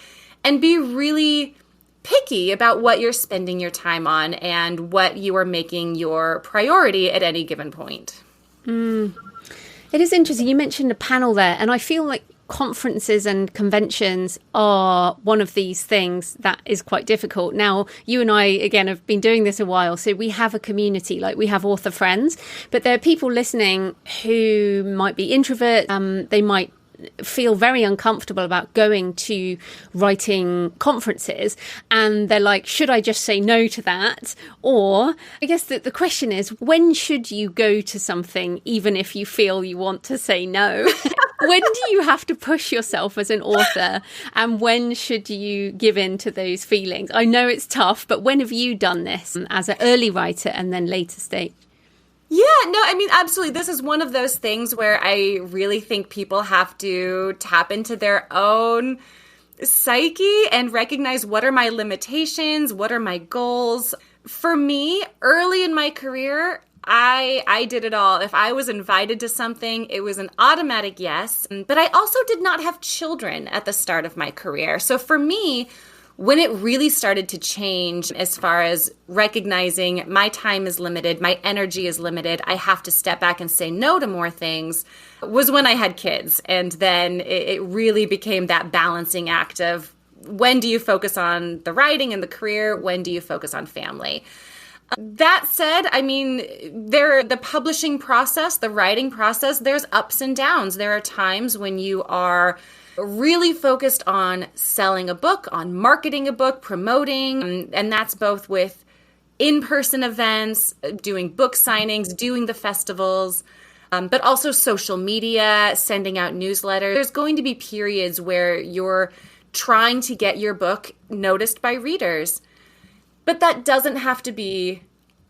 and be really picky about what you're spending your time on and what you are making your priority at any given point. It is interesting. You mentioned a panel there, and I feel like conferences and conventions are one of these things that is quite difficult. Now, you and I, again, have been doing this a while, so we have a community, like we have author friends, but there are people listening who might be introverts. They might feel very uncomfortable about going to writing conferences, and they're like, should I just say no to that? Or I guess that the question is, when should you go to something even if you feel you want to say no? When do you have to push yourself as an author, and when should you give in to those feelings? I know it's tough, but when have you done this as an early writer and then later stage? Yeah, no, I mean, absolutely. This is one of those things where I really think people have to tap into their own psyche and recognize, what are my limitations? What are my goals? For me, early in my career, I did it all. If I was invited to something, it was an automatic yes. But I also did not have children at the start of my career. So for me, when it really started to change as far as recognizing my time is limited, my energy is limited, I have to step back and say no to more things, was when I had kids. And then it really became that balancing act of, when do you focus on the writing and the career? When do you focus on family? That said, I mean, the publishing process, the writing process, there's ups and downs. There are times when you are really focused on selling a book, on marketing a book, promoting, and that's both with in-person events, doing book signings, doing the festivals, but also social media, sending out newsletters. There's going to be periods where you're trying to get your book noticed by readers. But that doesn't have to be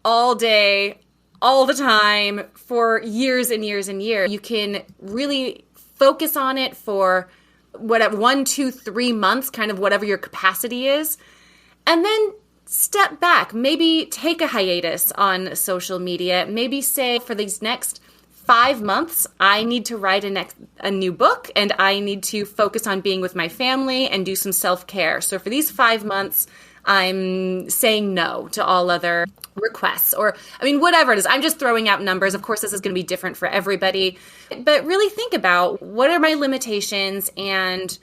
all day, all the time, for years and years and years. You can really focus on it for 1, 2, 3 months, kind of whatever your capacity is, and then step back. Maybe take a hiatus on social media. Maybe say, for these next 5 months, I need to write a new book, and I need to focus on being with my family and do some self-care. So for these 5 months, I'm saying no to all other requests, or, I mean, whatever it is. I'm just throwing out numbers. Of course, this is going to be different for everybody, but really think about, what are my limitations, and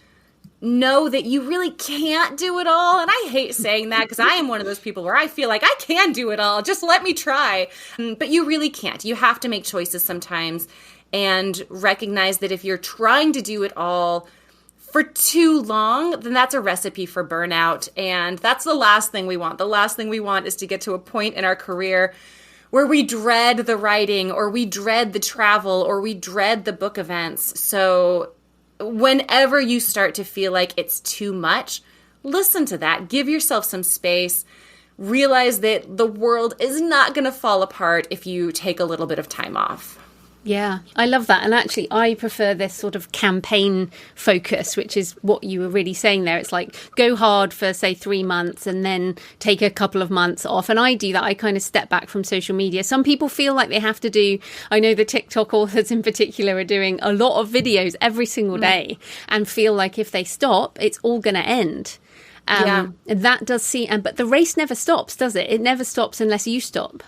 know that you really can't do it all. And I hate saying that, because I am one of those people where I feel like I can do it all. Just let me try. But you really can't. You have to make choices sometimes, and recognize that if you're trying to do it all for too long, then that's a recipe for burnout. And that's the last thing we want. The last thing we want is to get to a point in our career where we dread the writing, or we dread the travel, or we dread the book events. So whenever you start to feel like it's too much, listen to that. Give yourself some space. Realize that the world is not going to fall apart if you take a little bit of time off. Yeah, I love that. And actually, I prefer this sort of campaign focus, which is what you were really saying there. It's like, go hard for, say, 3 months and then take a couple of months off. And I do that. I kind of step back from social media. Some people feel like they have to do, I know the TikTok authors in particular are doing a lot of videos every single day and feel like if they stop, it's all going to end. That does seem, but the race never stops, does it? It never stops unless you stop.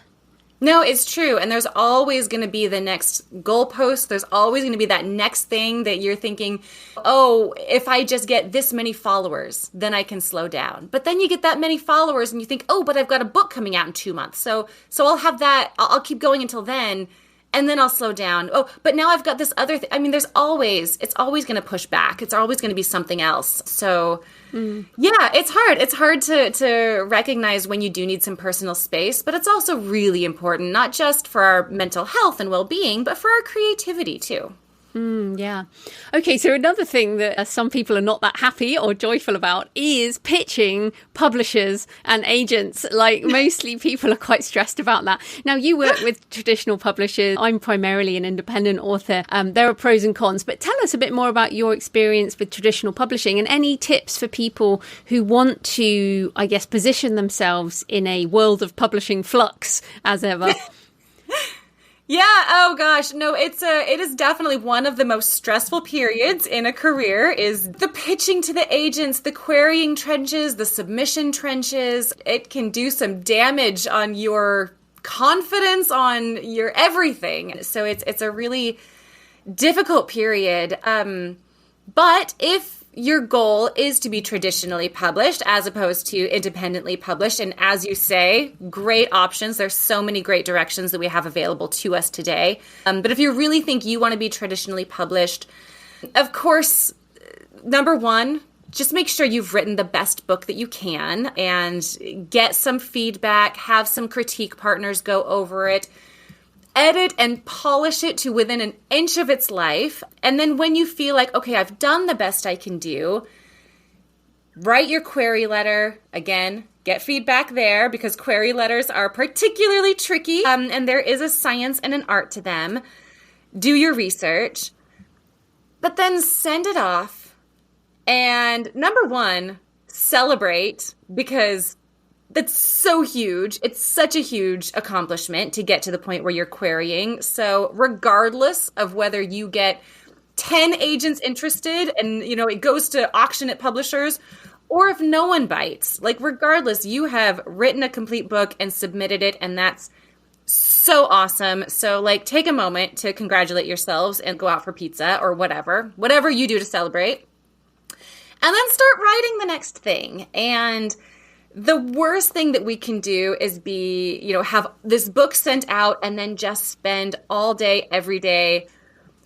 No, it's true. And there's always going to be the next goalpost. There's always going to be that next thing that you're thinking, oh, if I just get this many followers, then I can slow down. But then you get that many followers and you think, oh, but I've got a book coming out in 2 months. So I'll have that. I'll keep going until then. And then I'll slow down. Oh, but now I've got this other thing. I mean, it's always going to push back. It's always going to be something else. So yeah, it's hard. It's hard to recognize when you do need some personal space, but it's also really important, not just for our mental health and well-being, but for our creativity too. Yeah. Okay, so another thing that some people are not that happy or joyful about is pitching publishers and agents. Like, mostly people are quite stressed about that. Now, you work with traditional publishers. I'm primarily an independent author. There are pros and cons, but tell us a bit more about your experience with traditional publishing and any tips for people who want to, I guess, position themselves in a world of publishing flux, as ever. Yeah. Oh gosh. No, it is definitely one of the most stressful periods in a career, is the pitching to the agents, the querying trenches, the submission trenches. It can do some damage on your confidence, on your everything. So it's a really difficult period. But if your goal is to be traditionally published as opposed to independently published, and as you say, great options. There's so many great directions that we have available to us today. But if you really think you want to be traditionally published, of course, number one, just make sure you've written the best book that you can and get some feedback, have some critique partners go over it, edit and polish it to within an inch of its life. And then when you feel like, okay, I've done the best I can do, write your query letter. Again, get feedback there because query letters are particularly tricky, and there is a science and an art to them. Do your research, but then send it off. And number one, celebrate, because that's so huge. It's such a huge accomplishment to get to the point where you're querying. So regardless of whether you get 10 agents interested and, it goes to auction at publishers, or if no one bites, regardless, you have written a complete book and submitted it, and that's so awesome. So take a moment to congratulate yourselves and go out for pizza or whatever you do to celebrate. And then start writing the next thing. And the worst thing that we can do is have this book sent out and then just spend all day, every day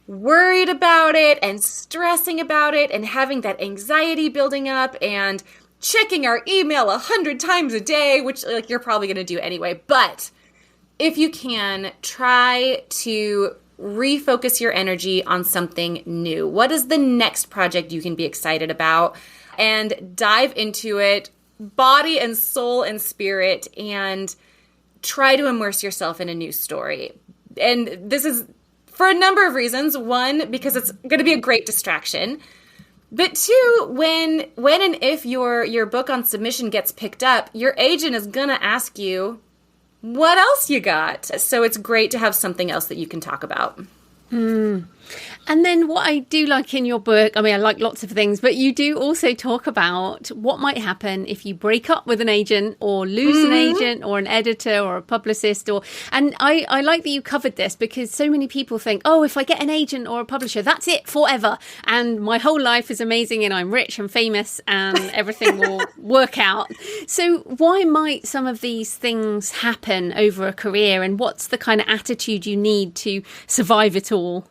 worried about it and stressing about it and having that anxiety building up and checking our email 100 times a day, which you're probably going to do anyway. But if you can, try to refocus your energy on something new. What is the next project you can be excited about? And dive into it, body and soul and spirit, and try to immerse yourself in a new story. And this is for a number of reasons. One, because it's going to be a great distraction. But two, when and if your book on submission gets picked up, your agent is going to ask you what else you got. So it's great to have something else that you can talk about. And then what I do like in your book, I like lots of things, but you do also talk about what might happen if you break up with an agent or lose an agent or an editor or a publicist. And I like that you covered this, because so many people think, oh, if I get an agent or a publisher, that's it forever. And my whole life is amazing and I'm rich and famous and everything will work out. So why might some of these things happen over a career, and what's the kind of attitude you need to survive it all?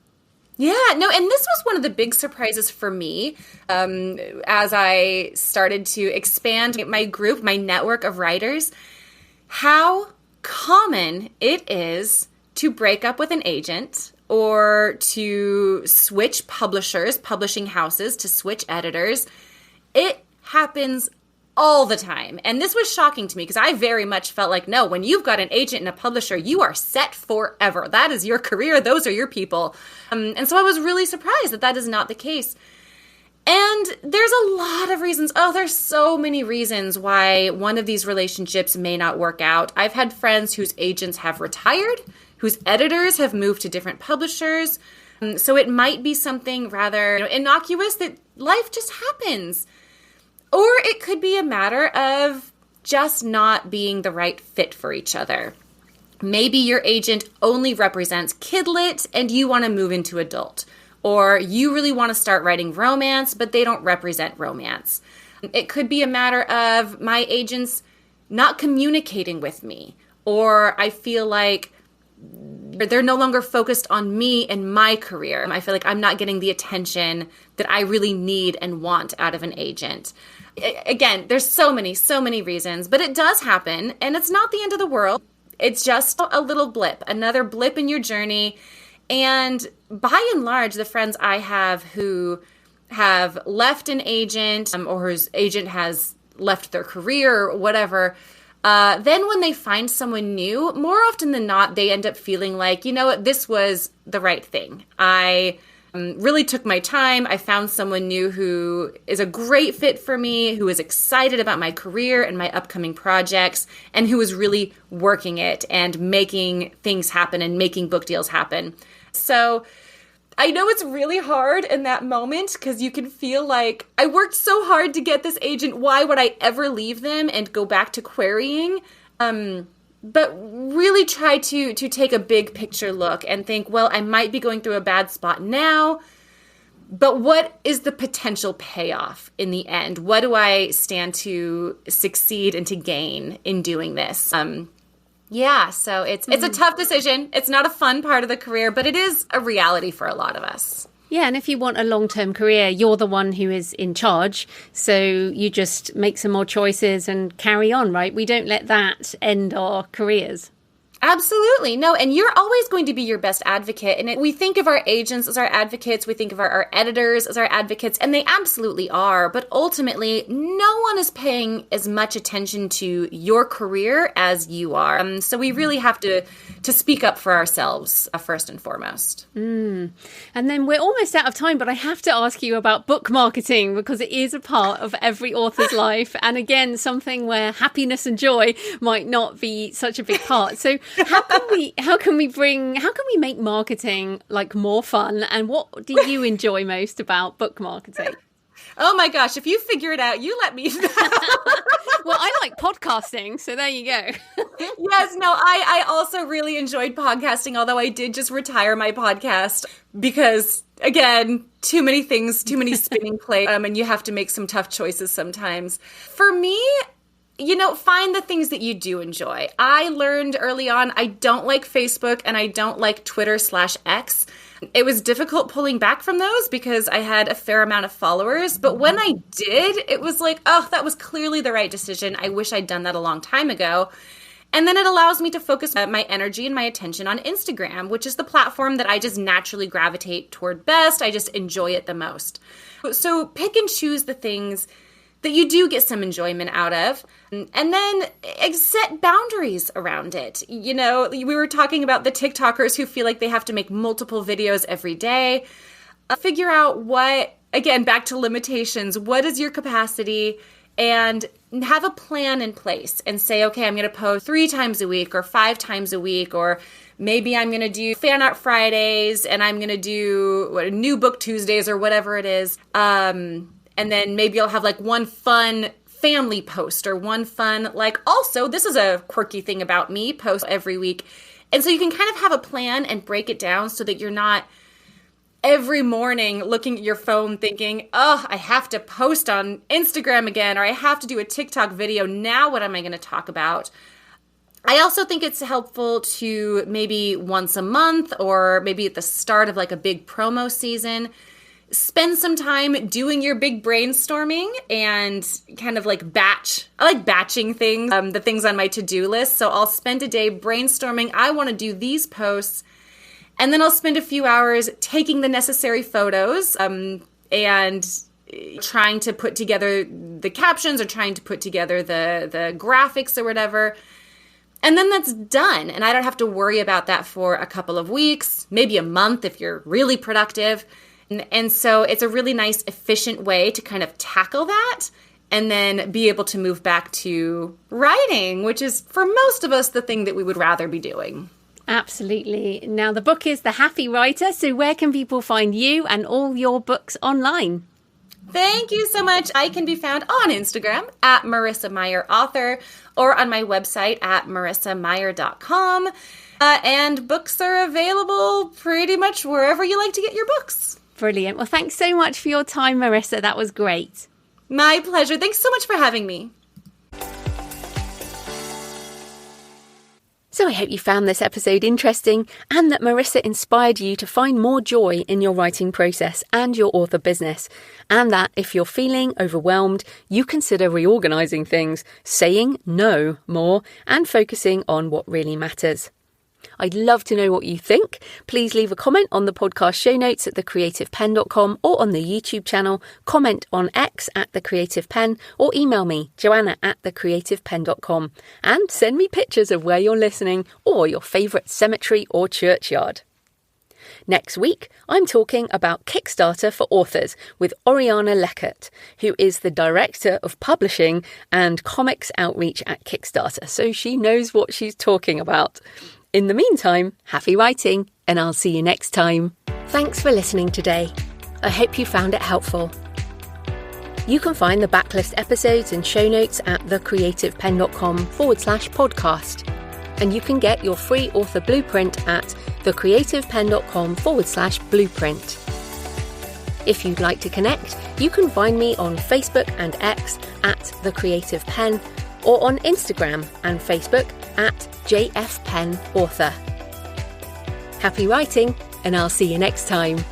Yeah, no, and this was one of the big surprises for me as I started to expand my group, my network of writers, how common it is to break up with an agent or to switch publishers, publishing houses, to switch editors. It happens all the time. And this was shocking to me because I very much felt like, no, when you've got an agent and a publisher, you are set forever. That is your career. Those are your people. And so I was really surprised that that is not the case. And there's a lot of reasons. Oh, there's so many reasons why one of these relationships may not work out. I've had friends whose agents have retired, whose editors have moved to different publishers. So it might be something rather innocuous that life just happens. Or it could be a matter of just not being the right fit for each other. Maybe your agent only represents kidlit and you want to move into adult. Or you really want to start writing romance, but they don't represent romance. It could be a matter of my agents not communicating with me. Or I feel like they're no longer focused on me and my career. I feel like I'm not getting the attention that I really need and want out of an agent. Again, there's so many reasons, but it does happen, and it's not the end of the world. It's just a little blip, another blip in your journey. And by and large, the friends I have who have left an agent or whose agent has left their career or whatever, then when they find someone new, more often than not, they end up feeling like, this was the right thing. I really took my time. I found someone new who is a great fit for me, who is excited about my career and my upcoming projects, and who is really working it and making things happen and making book deals happen. So I know it's really hard in that moment because you can feel like I worked so hard to get this agent. Why would I ever leave them and go back to querying? But really try to take a big picture look and think, well, I might be going through a bad spot now, but what is the potential payoff in the end? What do I stand to succeed and to gain in doing this? So it's a tough decision. It's not a fun part of the career, but it is a reality for a lot of us. Yeah, and if you want a long-term career, you're the one who is in charge. So you just make some more choices and carry on, right? We don't let that end our careers. Absolutely. No, and you're always going to be your best advocate. And we think of our agents as our advocates. We think of our editors as our advocates, and they absolutely are. But ultimately, no one is paying as much attention to your career as you are. So we really have to speak up for ourselves first and foremost. And then we're almost out of time, but I have to ask you about book marketing, because it is a part of every author's life. And again, something where happiness and joy might not be such a big part. So how can we make marketing like more fun? And what do you enjoy most about book marketing? Oh my gosh, if you figure it out, you let me know. Well, I like podcasting, so there you go. Yes, no, I also really enjoyed podcasting, although I did just retire my podcast because, again, too many things, too many spinning plates, and you have to make some tough choices sometimes. For me, find the things that you do enjoy. I learned early on, I don't like Facebook and I don't like Twitter/X. It was difficult pulling back from those because I had a fair amount of followers. But when I did, it was like, oh, that was clearly the right decision. I wish I'd done that a long time ago. And then it allows me to focus my energy and my attention on Instagram, which is the platform that I just naturally gravitate toward best. I just enjoy it the most. So pick and choose the things that you do get some enjoyment out of, and then set boundaries around it. We were talking about the TikTokers who feel like they have to make multiple videos every day. Figure out back to limitations, what is your capacity, and have a plan in place and say, okay, I'm going to post 3 times a week or 5 times a week, or maybe I'm going to do fan art Fridays and I'm going to do new book Tuesdays or whatever it is. And then maybe I'll have like one fun family post or one fun, also, this is a quirky thing about me, post every week. And so you can kind of have a plan and break it down so that you're not every morning looking at your phone thinking, oh, I have to post on Instagram again, or I have to do a TikTok video. Now what am I going to talk about? I also think it's helpful to maybe once a month or maybe at the start of like a big promo season, spend some time doing your big brainstorming and kind of like batch. I like batching things, the things on my to-do list. So I'll spend a day brainstorming. I want to do these posts. And then I'll spend a few hours taking the necessary photos and trying to put together the captions or trying to put together the graphics or whatever. And then that's done. And I don't have to worry about that for a couple of weeks, maybe a month if you're really productive. And so it's a really nice, efficient way to kind of tackle that and then be able to move back to writing, which is for most of us the thing that we would rather be doing. Absolutely. Now, the book is The Happy Writer. So where can people find you and all your books online? Thank you so much. I can be found on Instagram at Marissa Meyer Author or on my website at marissameyer.com. And books are available pretty much wherever you like to get your books. Brilliant. Well, thanks so much for your time, Marissa. That was great. My pleasure. Thanks so much for having me. So I hope you found this episode interesting and that Marissa inspired you to find more joy in your writing process and your author business. And that if you're feeling overwhelmed, you consider reorganizing things, saying no more, and focusing on what really matters. I'd love to know what you think. Please leave a comment on the podcast show notes at thecreativepenn.com or on the YouTube channel, comment on X at thecreativepenn, or email me, Joanna at thecreativepenn.com, and send me pictures of where you're listening or your favourite cemetery or churchyard. Next week, I'm talking about Kickstarter for authors with Oriana Leckert, who is the Director of Publishing and Comics Outreach at Kickstarter, so she knows what she's talking about. In the meantime, happy writing, and I'll see you next time. Thanks for listening today. I hope you found it helpful. You can find the backlist episodes and show notes at thecreativepenn.com/podcast. And you can get your free author blueprint at thecreativepenn.com/blueprint. If you'd like to connect, you can find me on Facebook and X at The Creative Penn, or on Instagram and Facebook at JFPennAuthor. Happy writing, and I'll see you next time.